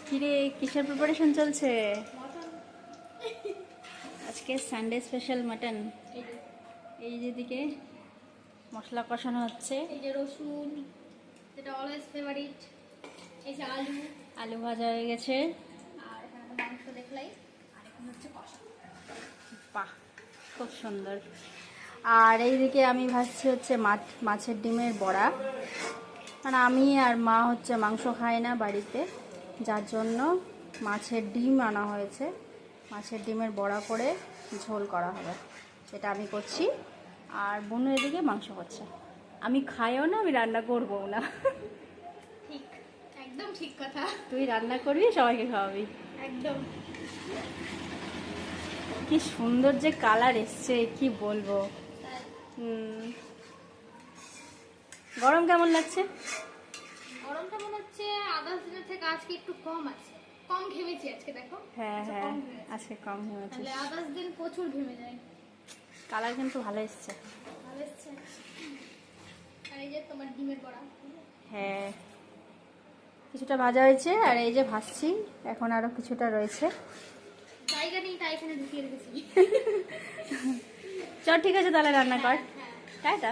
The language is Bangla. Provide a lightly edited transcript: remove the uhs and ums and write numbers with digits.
কিরে কিসের প্রিপারেশন চলছে? আজকে সানডে স্পেশাল মাটন। এই যেদিকে মশলা কষানো হচ্ছে, এই যে রসুন, যেটা অলওয়েজ ফেভারিট, এই যে আলু, আলু ভাজা হয়ে গেছে। আর এখানে তো মাংস দেখলাই, আর এখন হচ্ছে কষা। বাহ, খুব সুন্দর। আর এইদিকে আমি ভাজছি হচ্ছে মাছের ডিমের বড়া। মানে আমি আর মা হচ্ছে মাংস খাই না বাড়িতে, যার জন্য মাছের ডিম আনা হয়েছে। মাছের ডিমের বড়া করে ঝোল করা হবে, সেটা আমি করছি। আর বোনু এদিকে মাংস করছে। আমি খাইও না, আমি রান্না করবো না। ঠিক, একদম ঠিক কথা। তুই রান্না করবি, সবাইকে খাওয়াবি। একদম। কি সুন্দর যে কালার এসছে, কি বলবো। গরম কেমন লাগছে? গরমটা মনে হচ্ছে আদার্স দিনের থেকে আজকে একটু কম আছে, কম ঘেমেছি আজকে। দেখো, হ্যাঁ আজকে হ্যাঁ, কম ঘেমেছি। আজকে কম হয়েছে। তাহলে আদার্স দিন প্রচুর ঘেমে যায়। কালার কিন্তু ভালো এসছে। ভালো এসছে। আর এই যে তোমার ডিমের বড়া। হ্যাঁ, কিছুটা ভাজা হয়েছে, আর এই যে ভাজছি, এখন আরো কিছুটা রয়েছে। জায়গা নেই তাই এখানে ঢুকিয়ে রেখেছি। চল ঠিক আছে, তাহলে রান্না কর। হ্যাঁ। টাটা।